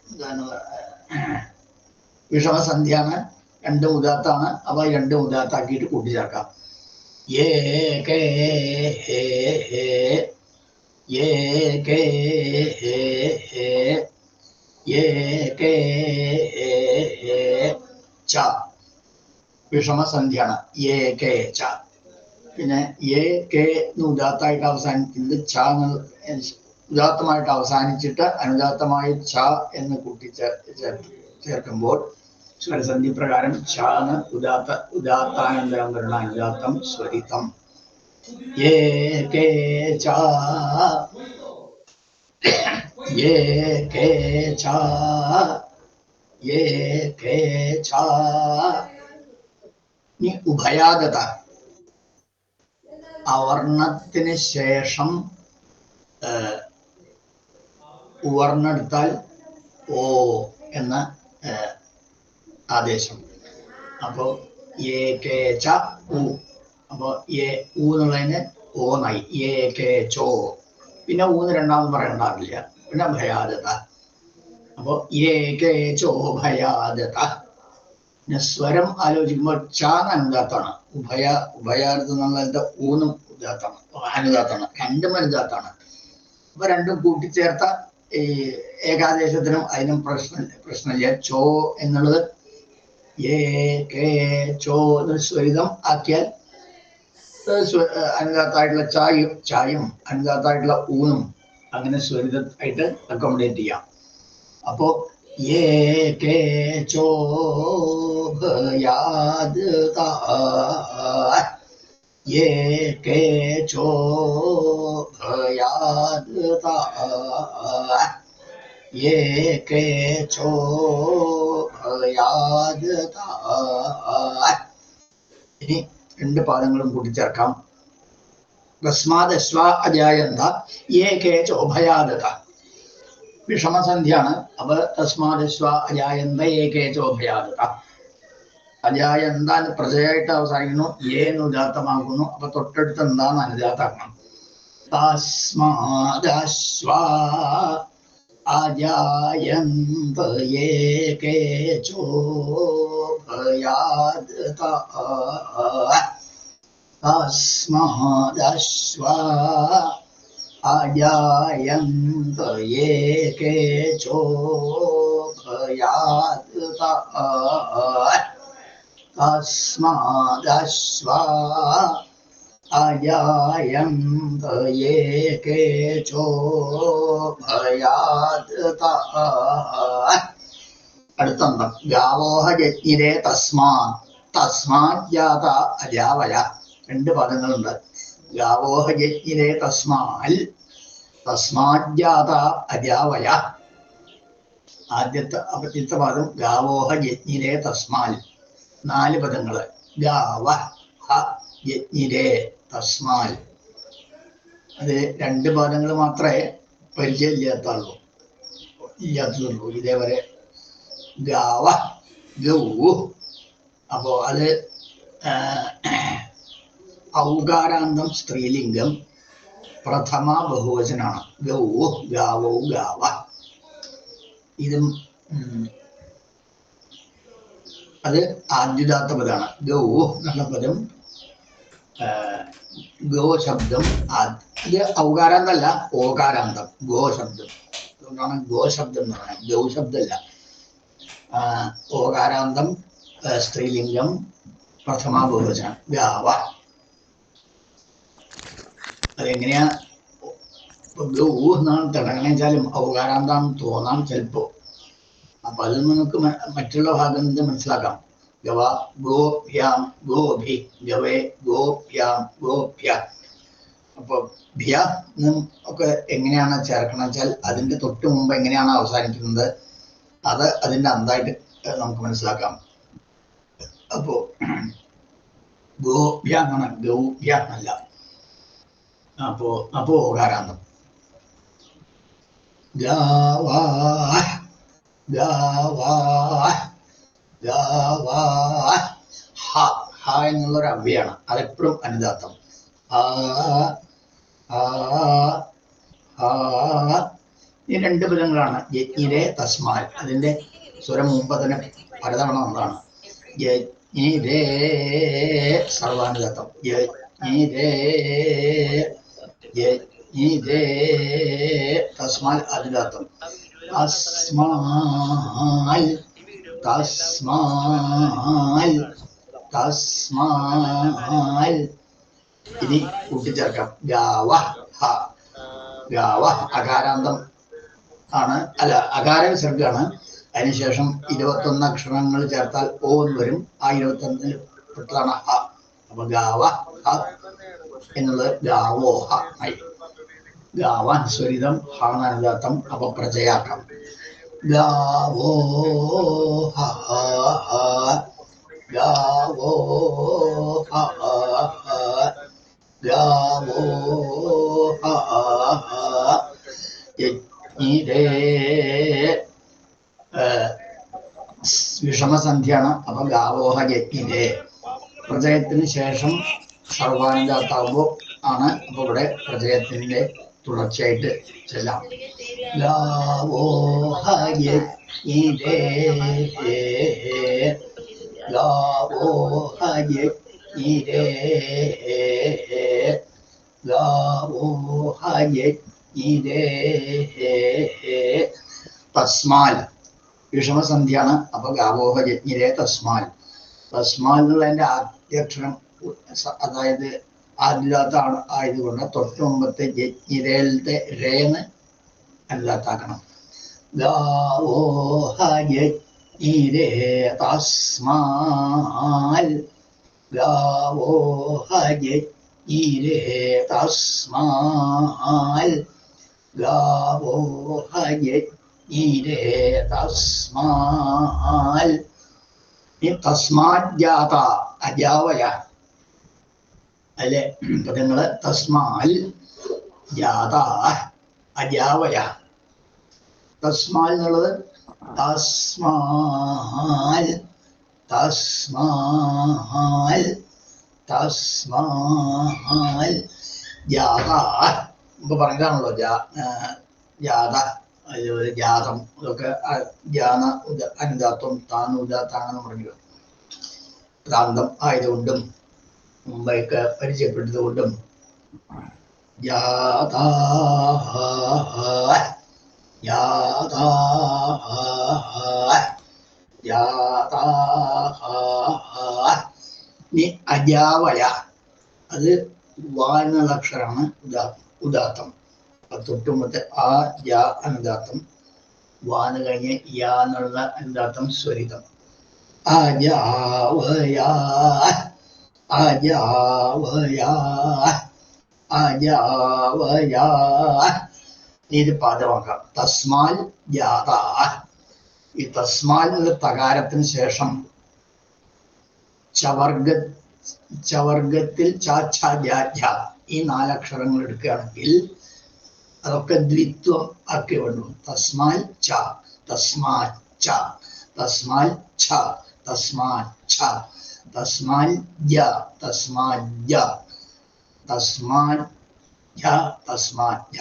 എന്താണ് വിഷമസന്ധ്യയാണ്, 2 ഉദാത്താണ്. അപ്പൊ 2 ഉദാത്താക്കിയിട്ട് കൂട്ടിച്ചേർക്കാം. ഏ കേ ഏ കേ ഏ കേ ച വിഷമസന്ധ്യയാണ്. ഏ കേ ച. പിന്നെ എ കെ ഉദാത്തായിട്ട് അവസാനിക്കുന്നത് ച ഉദാത്തമായിട്ട് അവസാനിച്ചിട്ട് അനുദാത്തമായി ച എന്ന് ചേർക്കുമ്പോൾ സ്വരസന്ധി പ്രകാരം ചാന്ന് ഉദാത്താനന്തരം വരുന്ന അനുദാത്തം സ്വരിതം. ഏ കേ ച ഏ കേ ച ഏ കേ ച. ഇനി ഉഭയാദത അവർണത്തിന് ശേഷം ഉവർണെടുത്താൽ ഓ എന്ന ആദേശം. അപ്പോ ഏ കേ ച ഉ. അപ്പോ ഏ ഊ എന്നുള്ളതിന് ഓന്നായി. ഏ കേ ചോ. പിന്നെ ഊന്ന് രണ്ടാമത് പറയണ്ടാവില്ല. പിന്നെ ഭയാദത. അപ്പോ ഏ കേ ചോ ഭയാദത. പിന്നെ സ്വരം ആലോചിക്കുമ്പോൾ ച അനുദാത്താണ്. ഉഭയാദത്ത് എന്നുള്ളത് ഊന്നും ഉദാത്താണ്, അനുദാത്താണ്. 2 അനുദാത്താണ്. അപ്പൊ 2 കൂട്ടിച്ചേർത്ത ഈ ഏകാദേശത്തിനും അതിനും പ്രശ്നമില്ല. ചോ എന്നുള്ളത് ഏ കേ ചോ സ്വരിതം ആക്കിയാൽ അനുദാത്തായിട്ടുള്ള ചായും അനുദാത്തായിട്ടുള്ള ഊന്നും അങ്ങനെ സ്വരിതമായിട്ട് അക്കോമഡേറ്റ് ചെയ്യാം. അപ്പോ ഏ കേ ചോ ഭയാദത ഏ കേ ചോ ഭയാദത ഏ കേ ചോ ഭയാദത. ഇനി 2 പാദങ്ങളും കൂട്ടിച്ചേർക്കാം. തസ്മാദശ്വാ അജായന്ത ഏ കേ ചോ ഭയാദത. വിഷമസന്ധ്യയാണ്. അപ്പൊ തസ്മാദശ്വാ അജായന്ത ഏ കേ ചോ ഭയാദത. അജായന്ത പ്രജയായിട്ട് അവസാനിക്കുന്നു, ഏന്ന് ഉദാത്തമാക്കുന്നു. അപ്പൊ തൊട്ടടുത്ത് എന്താന്ന് അനുദാത്താക്കണം. തസ്മാദശ്വാ അജായന്ത ഏ കേ ചോ ഭയാദത. തസ്മാദശ്വാ അജായന്ത ഏ കേ ചോ ഭയാദത. തസ്മാദശ്വാ അജായന്ത ഏ കേ ചോ ഭയാദത. അടുത്തന്തം ഗാവോഹ യജ്ഞിരേ തസ്മാത്. തസ്മാത് ജാത അജാവയ. 2 പദങ്ങളുണ്ട്. ഗാവോഹ യജ്ഞിരേ തസ്മാൽ തസ്മാത് ജാത അജാവയ. ആദ്യത്തെ പദം ഗാവോഹ യജ്ഞിരേ തസ്മാൽ. 4 പദങ്ങള്. ഗാവ യജ്ഞിരേ തസ്മാൽ. അത് 2 പദങ്ങൾ മാത്രമേ പരിചയമില്ലാത്തുള്ളൂ. ഇതേവരെ ഗാവ ഗൗ. അപ്പോ അത് ഔകാരാന്തം സ്ത്രീലിംഗം, പ്രഥമ ബഹുവചനാണ്. ഗൗ ഗാവോ ഗാവ. ഇതും അത് ആദ്യുദാത്ത പദമാണ്. ഗൗ എന്നുള്ള പദം ഗോ ശബ്ദം. ഇത് ഔകാരാന്തല്ല, ഓകാരാന്തം. ഗോ ശബ്ദം. അതുകൊണ്ടാണ് ഗോ ശബ്ദം എന്ന് പറയുന്നത്. ഗൗ ശബ്ദമല്ല. ഓകാരാന്തം സ്ത്രീലിംഗം പ്രഥമാ ബഹുവചനം ഗാവ. അതെങ്ങനെയാ ഗൗ എന്നാണ് തുടങ്ങണെച്ചാലും ഔകാരാന്താന്ന് തോന്നാം ചിലപ്പോ. അപ്പൊ അതിൽ നമുക്ക് മറ്റുള്ള ഭാഗം മനസ്സിലാക്കാം. ഗവ ഗോഭ്യാം ഗോഭി ഗവേ ഗോഭ്യാം ഗോഭ്യ. അപ്പൊ ഭ്യ എന്നും ഒക്കെ എങ്ങനെയാണ് ചേർക്കണം വെച്ചാൽ അതിന്റെ തൊട്ട് മുമ്പ് എങ്ങനെയാണ് അവസാനിക്കുന്നത് അത് അതിന്റെ അന്തായിട്ട് നമുക്ക് മനസ്സിലാക്കാം. അപ്പോ ഗോഭ്യ എന്നാണ്, ഗൗഭ്യ എന്നല്ല. അപ്പോ ഓകാരാന്തം ഗാവാ ഗാവാ ഗാവാ. ഹ ഹ എന്നുള്ളൊരു അവ്യാണ്, അതെപ്പോഴും അനുദാത്തം. ഈ രണ്ട് പദങ്ങളാണ്. യജ്ഞിരേ തസ്മാൽ, അതിന്റെ സ്വരം മുമ്പ് തന്നെ പലതവണ വന്നതാണ്. യജ്ഞിരേ സർവാനുദാത്തം. യജ്ഞിരേ യജ്ഞിരേ തസ്മാൽ അനുദാത്തം. തസ്മാൽ തസ്മാൽ തസ്മാൽ. ഇനി കൂട്ടിച്ചേർക്കാം. ഗാവ ഹ. ഗാവ അകാരാന്തം ആണ്, അല്ല അകാര വിസർഗാണ്. അതിനുശേഷം 21 അക്ഷരങ്ങൾ ചേർത്താൽ ഓ എന്ന് വരും. ആ 21 പെട്ടതാണ് ഹ. അപ്പൊ ഗാവ ഹ എന്നുള്ളത് ഗാവോഹ ആയി. ഗാവാൻ സ്വരിതം, ഹാനുദാത്തം. അപ്പൊ പ്രജയാക്കാം. ഗാവോഹ ഗാവോഹ ഗാവോഹ. യജ്ഞിരേ വിഷമസന്ധ്യയാണ്. അപ്പൊ ഗാവോഹ യജ്ഞിരേ. പ്രജയത്തിന് ശേഷം സർവാനുദാത്താവുമ്പോ ആണ്. അപ്പൊ ഇവിടെ പ്രജയത്തിന്റെ തുടർച്ചയായിട്ട് ചെല്ലാം. ഗാവോഹ യജ്ഞിരേ ഗാവോഹ യജ്ഞിരേ ഗാവോഹ യജ്ഞിരേ. തസ്മാൽ വിഷമസന്ധ്യയാണ്. അപ്പൊ ഗാവോഹ യജ്ഞിരേ തസ്മാൽ. തസ്മാൽ എന്നുള്ളതിന്റെ ആദ്യാക്ഷരം, അതായത് ആദ്യദാത്താണ് ആയതുകൊണ്ട് തൊട്ട് മുമ്പത്തെ യജ്ഞിരയിലത്തെ രേന്ന് അനുദാത്താക്കണം. ഗാവോഹ യജ്ഞിരേ തസ്മാൽ ഗാവോഹ യജ്ഞിരേ തസ്മാൽ ഗാവോഹ യജ്ഞിരേ തസ്മാൽ. ഈ തസ്മാജാത അജാവയ അല്ലെ പദങ്ങള്. തസ്മാൽ ജാത അജാവയ. തസ്മാൽ എന്നുള്ളത് തസ്മാൽ തസ്മാൽ തസ്മാൽ ജാത. ഇപ്പൊ പറഞ്ഞതാണല്ലോ ജാത, അതുപോലെ ജാതം, ഇതൊക്കെ ജാന അനുദാത്വം, താനുദാത്താണെന്ന് പറഞ്ഞല്ലോ. പ്രാന്തം ആയതുകൊണ്ടും മുമ്പൊക്കെ പരിചയപ്പെട്ടത് കൊണ്ടും ജാതാ ജാതാ ജാതാ. ഇനി അജാവയ, അത് വാ എന്നുള്ള അക്ഷരമാണ് ഉദാത്തം. തൊട്ടുമുമ്പത്തെ ആ യാ അനുദാത്തം, വാന് കഴിഞ്ഞ് യാ എന്നുള്ള അനുദാത്തം സ്വരിതം. അജാവയ അജാവയ അജാവയ. ഇത് പാദമാക്കാം. തസ്മാൽ ജാത. ഈ തസ്മാൽ എന്നുള്ള തകാരത്തിന് ശേഷം ചവർഗത്തിൽ ച ഛ ജ ഝ ഈ 4 അക്ഷരങ്ങൾ എടുക്കുകയാണെങ്കിൽ അതൊക്കെ ദ്വിത്വം ആക്കി വേണ്ടു. തസ്മാൽ ച തസ്മാൽ ച തസ്മാൽ ഛ തസ്മാൽ ഛ തസ്മാൽ ജ തസ്മാൽ ജ തസ്മാൽ ജ തസ്മാൽ ജ.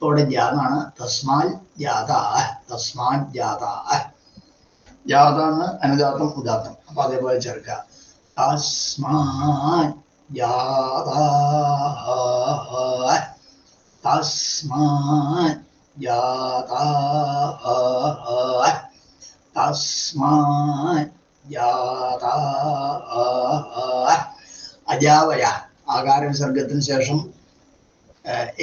ഇവിടെ ജ എന്നാണ്. തസ്മാൽ ജാത തസ്മാൽ ജാത. ജാത എന്ന് അനുദാത്തം ഉദാത്തം. അപ്പൊ അതേപോലെ ചേർക്കുക. തസ്മാൽ ജാത തസ്മാൽ ജാത തസ്മാൽ ജാതാ അജാവയ ആകാര വിസർഗത്തിന് ശേഷം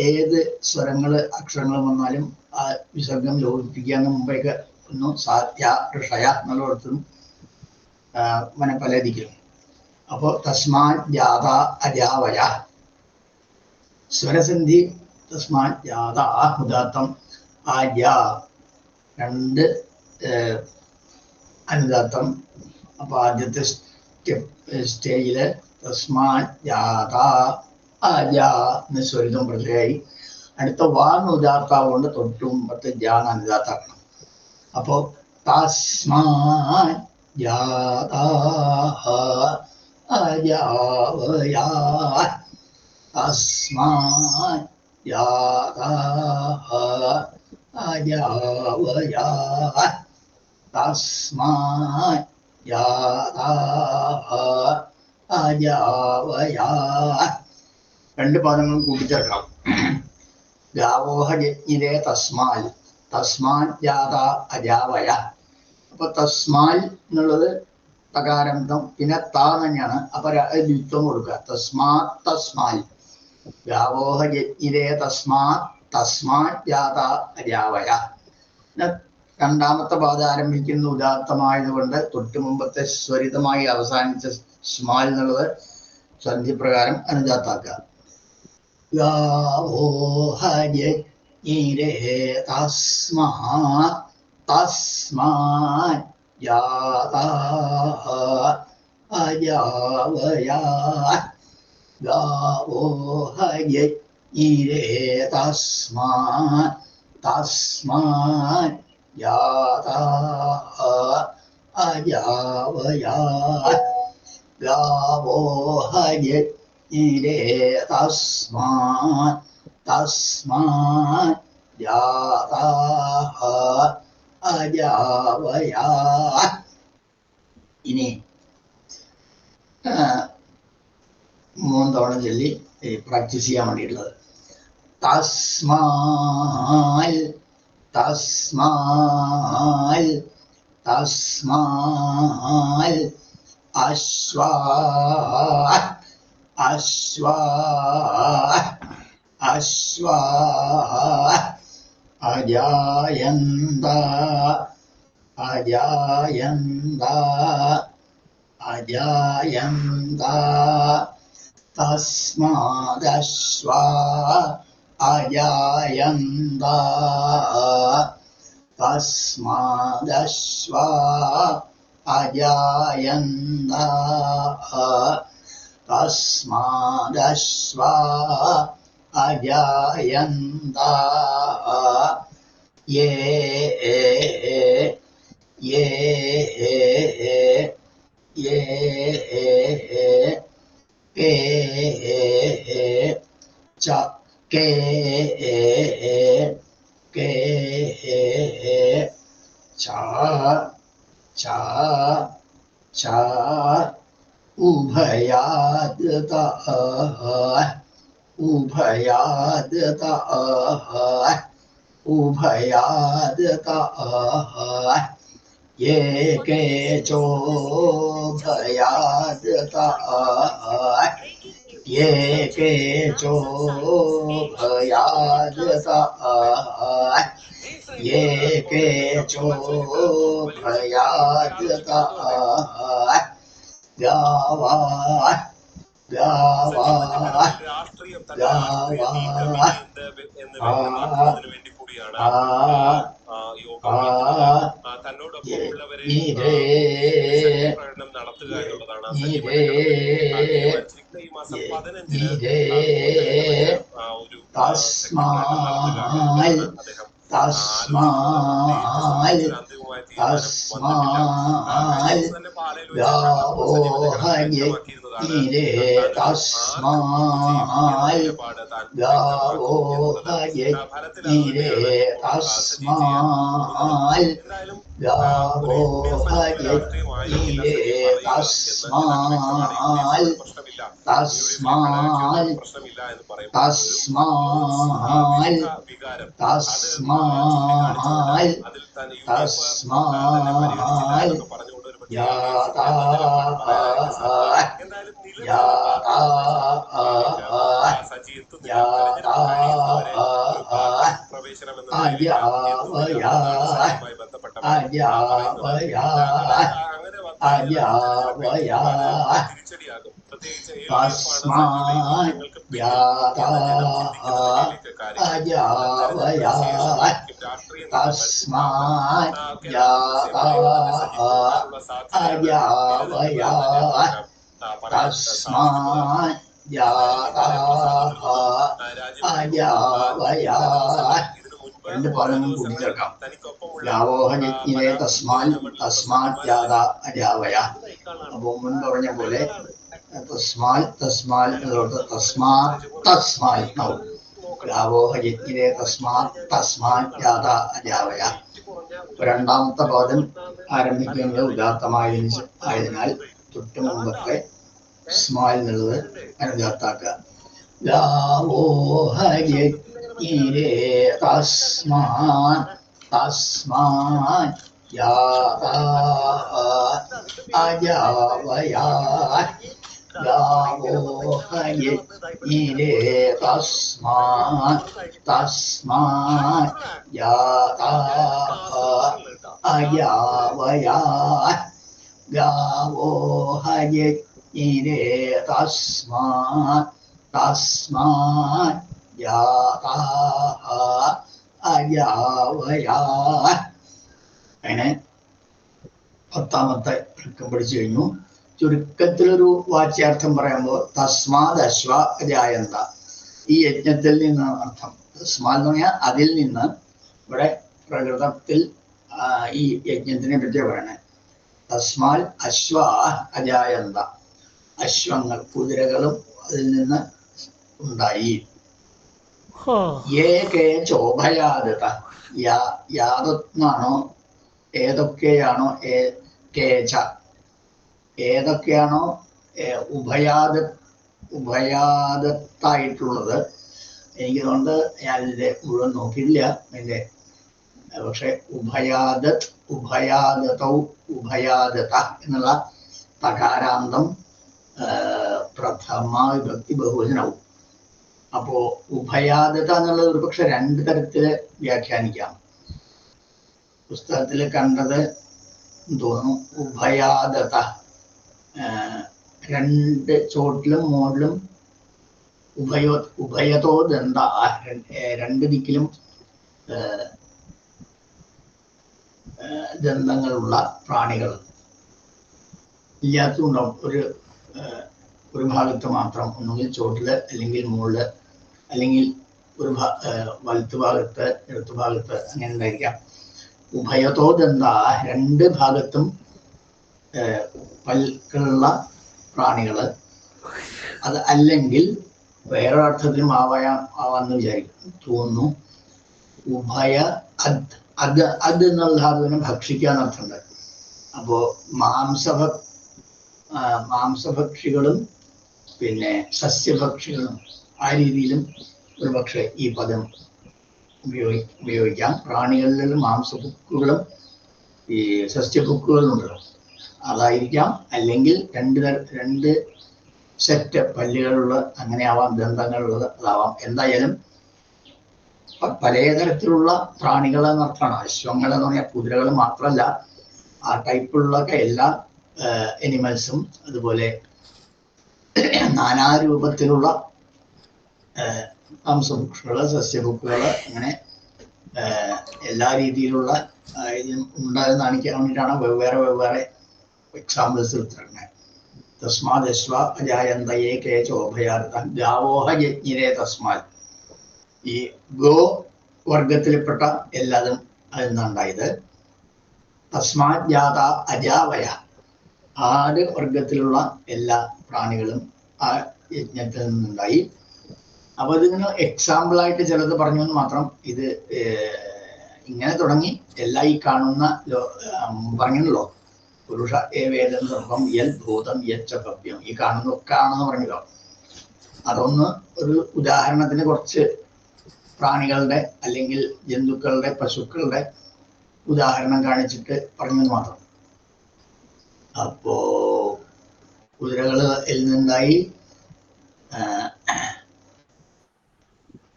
ഏത് സ്വരങ്ങള് അക്ഷരങ്ങൾ വന്നാലും ആ വിസർഗം ലോപിപ്പിക്കാന്ന് മുമ്പേക്ക് ഒന്നും സാധ്യ ഋഷയ എന്നുള്ളിടത്തും പലതിക്കും. അപ്പോ തസ്മാൻ ജാത അജാവയ സ്വരസന്ധി തസ്മാൻ ജാത ഉദാത്തം അജ രണ്ട് അനുദാത്തം. അപ്പൊ ആദ്യത്തെ സ്റ്റേജില് തസ്മാൻ ജാത അജ എന്ന് സ്വരിതം പ്രത്യേകമായി. അടുത്ത വാന്ന് ഉദാത്താവുകൊണ്ട് തൊട്ട് മുമ്പത്തെ ജാന്ന് അനുദാത്താക്കണം. അപ്പോ തസ്മാൻ ജാത അജാവയ തസ്മാൻ ജാത അജാവയ തസ്മാൻ ജാത അജാവയ. രണ്ട് പദങ്ങളും കൂട്ടിച്ചേർക്കാം. ഗാവോഹ യജ്ഞിരേ തസ്മാൽ തസ്മാൻ ജാത അജാവയ. അപ്പൊ തസ്മാൽ എന്നുള്ളത് തകാരന്തം, പിന്നെ താ തന്നെയാണ്. അപ്പൊ ദ്വിത്വം കൊടുക്കുക. തസ്മാത് തസ്മാൽ. ഗാവോഹ യജ്ഞിരേ തസ്മാത് തസ്മാൻ ജാത അജാവയ. രണ്ടാമത്തെ പാദം ആരംഭിക്കുന്ന ഉദാത്തമായതുകൊണ്ട് തൊട്ട് മുമ്പത്തെ സ്വരിതമായി അവസാനിച്ച സ്മാൽ എന്നുള്ളത് സന്ധിപ്രകാരം അനുദാത്താക്കുക. ഗാവോഹ യജ്ഞിരേ തസ്മാത് തസ്മാൻ ജാത അജാവയ. ഗാവോഹ യജ്ഞിരേ തസ്മാൻ തസ്മാൻ ജാത അജാവയ. ഗാവോഹ യജ്ഞിരേ തസ്മാൻ തസ്മാൻ ജാത അജാവയ. ഇനി 3 തവണ ചൊല്ലി പ്രാക്ടീസ് ചെയ്യാൻ വേണ്ടിയിട്ടുള്ളത്. തസ്മാൽ തസ്മാൽ തസ്മാൽ അശ്വാ അശ്വാ അശ്വാ അജായന്ത അജായന്ത അജായന്ത. തസ്മാദശ്വാ അജായന്ത തസ്മാദശ്വാ അജായന്ത തസ്മാദശ്വാ അജായന്ത. യേ യേ യേ കേ ച കേ കേ ച ച ച ഉഭയാദ് ഉഭയാദ് ഉഭയാദ് യേ കേ ചോഭയാദ് യേ കേ ചോഭയാദ് യേ കേ ചോഭയാദ് ഗാവാ ഗാവാ ഗാവാ നടത്തുക എന്നുള്ളതാണ്. ഈ മാസം 15-ന് ഒരു തസ്മാൽ തസ്മാൽ ഗാവോഹ യജ്ഞിരേ തസ്മാൽ ഗാവോഹ യജ്ഞിരേ തസ്മാൽ ഗാവോഹ യജ്ഞിരേ തസ്മാൽ തസ്മാൽ തസ്മാൽ തസ്മാൽ തസ്മാൽ എന്തായാലും നിലവിലുള്ള സജി എത്തുന്നില്ല. തെരഞ്ഞെടുപ്പ് കഴിയുന്നവരെ ഒരു പാർട്ടി പ്രവേശനം എന്ന നിലയിലേക്ക് എത്തുന്നില്ല എന്നാണ് സജിയുമായി ബന്ധപ്പെട്ട അങ്ങനെ തിരിച്ചടിയാകും. പ്രത്യേകിച്ച് LDF ആണ് സജിയുടെ യുദ്ധങ്ങൾക്ക് പിന്നിൽ എന്ന് ജനം ചിന്തിക്കുന്ന നിലയിലേക്ക് കാര്യങ്ങൾ രാഷ്ട്രീയ രണ്ട് പദങ്ങൾ കൂട്ടിച്ചേർക്കാം. യാവോഹയജ്ഞിനെ തസ്മാത് അപ്പൊ മുൻ പറഞ്ഞ പോലെ തസ്മാൽ യാവോഹയജ്ഞിനെ തസ്മാത് അജാവയ. രണ്ടാമത്തെ പദം ആരംഭിക്കുന്നത് ഉദാത്തമായതിനാൽ തൊട്ട് മുമ്പത്തെ സ്മാൽ എന്നുള്ളത് അനുദാത്താക്കുക. യാവോഹയജ്ഞിനെ തസ്മാത് അജാവയ. യാവോഹയജ്ഞിനെ തസ്മാത് അജാവയ. യാവോഹയജ്ഞിനെ തസ്മാത് അജാവയ. അങ്ങനെ പത്താമത്തെ പഠിച്ചു കഴിഞ്ഞു. ചുരുക്കത്തിലൊരു വാച്യാർത്ഥം പറയുമ്പോൾ തസ്മാത് അശ്വ ജായന്ത, ഈ യജ്ഞത്തിൽ നിന്നാണ് അർത്ഥം. തസ്മാത് എന്ന് പറഞ്ഞാൽ അതിൽ നിന്ന്. ഇവിടെ പ്രകൃതത്തിൽ ഈ യജ്ഞത്തിനെ പറ്റി പറയണേ. തസ്മാൽ അശ്വ അജായന്ത, അശ്വങ്ങൾ കുതിരകളും അതിൽ നിന്ന് ഉണ്ടായി. ചോഭയാദത, യാതൊന്നാണോ ഏതൊക്കെയാണോ ഏതൊക്കെയാണോ ഉഭയാദത്തായിട്ടുള്ളത്. എനിക്കതുകൊണ്ട് ഞാനിതിന്റെ മുഴുവൻ നോക്കിയില്ല അതിന്റെ. പക്ഷെ ഉഭയാദത എന്നുള്ള തകാരാന്തം പ്രഥമ വിഭക്തി ബഹുവചനവും. അപ്പോ ഉഭയാദത എന്നുള്ളത് ഒരു പക്ഷെ രണ്ട് തരത്തില് വ്യാഖ്യാനിക്കാം. പുസ്തകത്തിൽ കണ്ടത് തോന്നുന്നു ഉഭയാദത, രണ്ട് ചോട്ടിലും മുകളിലും ഉഭയതോ ദന്ത, രണ്ട് ദിക്കിലും ദന്തങ്ങളുള്ള പ്രാണികൾ ഇല്ലാത്തതുണ്ടാവും. ഒരു ഭാഗത്ത് മാത്രം, ഒന്നുകിൽ ചോട്ടില് അല്ലെങ്കിൽ മുകളില്, അല്ലെങ്കിൽ ഒരു വലത്ത് ഭാഗത്ത് ഇടത്തു ഭാഗത്ത്, അങ്ങനെ ഉണ്ടായിരിക്കാം. ഉഭയതോ ദന്ത, രണ്ട് ഭാഗത്തും പല്ലുള്ള പ്രാണികള്. അത് അല്ലെങ്കിൽ വേറൊരർത്ഥത്തിലും ആവാന്ന് തോന്നുന്നു. ഉഭയ അത് എന്നുള്ള ധാതുവിനെ ഭക്ഷിക്കാൻ അർത്ഥമുണ്ട്. അപ്പോ മാംസഭക്ഷികളും പിന്നെ സസ്യഭക്ഷികളും ആ രീതിയിലും ഒരു പക്ഷേ ഈ പദം ഉപയോഗിക്കാം. പ്രാണികളിൽ മാംസഭുക്കുകളും ഈ സസ്യഭുക്കുകളും ഉണ്ടല്ലോ, അതായിരിക്കാം. അല്ലെങ്കിൽ രണ്ട് സെറ്റ് പല്ലുകളുള്ള, അങ്ങനെ ആവാം, ദന്തങ്ങളുള്ളത് അതാവാം. എന്തായാലും പലതരത്തിലുള്ള പ്രാണികൾ എന്നർത്ഥമാണ്. അശ്വങ്ങൾ എന്ന് പറഞ്ഞാൽ കുതിരകൾ മാത്രമല്ല, ആ ടൈപ്പുള്ള എല്ലാ എനിമൽസും, അതുപോലെ നാനാരൂപത്തിലുള്ള മാംസഭുക്കുകള്, സസ്യഭുക്കുകള്, അങ്ങനെ എല്ലാ രീതിയിലുള്ള ഇതും ഉണ്ടാകുന്ന കാണിക്കാൻ വേണ്ടിയിട്ടാണ് വെവ്വേറെ എക്സാമ്പിൾസ് എടുത്തിരുന്നത്. തസ്മാത് അശ്വ അജായന്തയേ കേചോഭയാദ ഗാവോഹയജ്ഞിരേ തസ്മാൽ. ഈ ഗോ വർഗത്തിൽപ്പെട്ട എല്ലാതും അതിൽ നിന്നുണ്ടായത്. തസ്മാത് ജാത അജാവയ, ആട് വർഗത്തിലുള്ള എല്ലാ പ്രാണികളും ആ യജ്ഞത്തിൽ നിന്നുണ്ടായി. അപ്പൊ ഇതിന് എക്സാമ്പിളായിട്ട് ചിലത് പറഞ്ഞു എന്ന് മാത്രം. ഇത് ഇങ്ങനെ തുടങ്ങി എല്ലാ ഈ കാണുന്ന പറഞ്ഞല്ലോ, പുരുഷ ഏവേദം സർവം യൽ ഭൂതം യച്ച ഭവ്യം, ഈ കാണുന്നതൊക്കെ ആണെന്ന് പറഞ്ഞല്ലോ. അതൊന്ന് ഒരു ഉദാഹരണത്തിന് കുറച്ച് പ്രാണികളുടെ അല്ലെങ്കിൽ ജന്തുക്കളുടെ, പശുക്കളുടെ ഉദാഹരണം കാണിച്ചിട്ട് പറഞ്ഞെന്ന് മാത്രം. അപ്പോ കുതിരകളിൽ നിന്നുണ്ടായി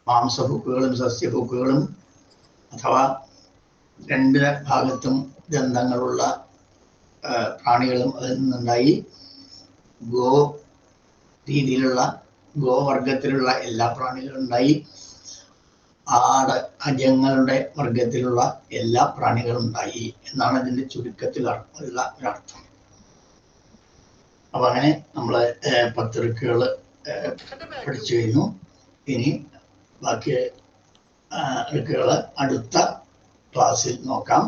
മാംസഭുക്കുകളും സസ്യഭുക്കുകളും അഥവാ രണ്ട് ഭാഗത്തും ദന്തങ്ങളുള്ള പ്രാണികളും അതിൽ നിന്നുണ്ടായി. ഗോ രീതിയിലുള്ള ഗോവർഗത്തിലുള്ള എല്ലാ പ്രാണികളും ഉണ്ടായി. ആട് അജങ്ങളുടെ വർഗത്തിലുള്ള എല്ലാ പ്രാണികളും ഉണ്ടായി എന്നാണ് അതിൻ്റെ ചുരുക്കത്തിൽ ഉള്ള ഒരർത്ഥം. അപ്പൊ അങ്ങനെ നമ്മള് 10 ഋക്കുകൾ പഠിച്ചു കഴിഞ്ഞു. ഇനി ബാക്കി ഋക്കുകൾ അടുത്ത ക്ലാസ്സിൽ നോക്കാം.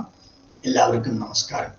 എല്ലാവർക്കും നമസ്കാരം.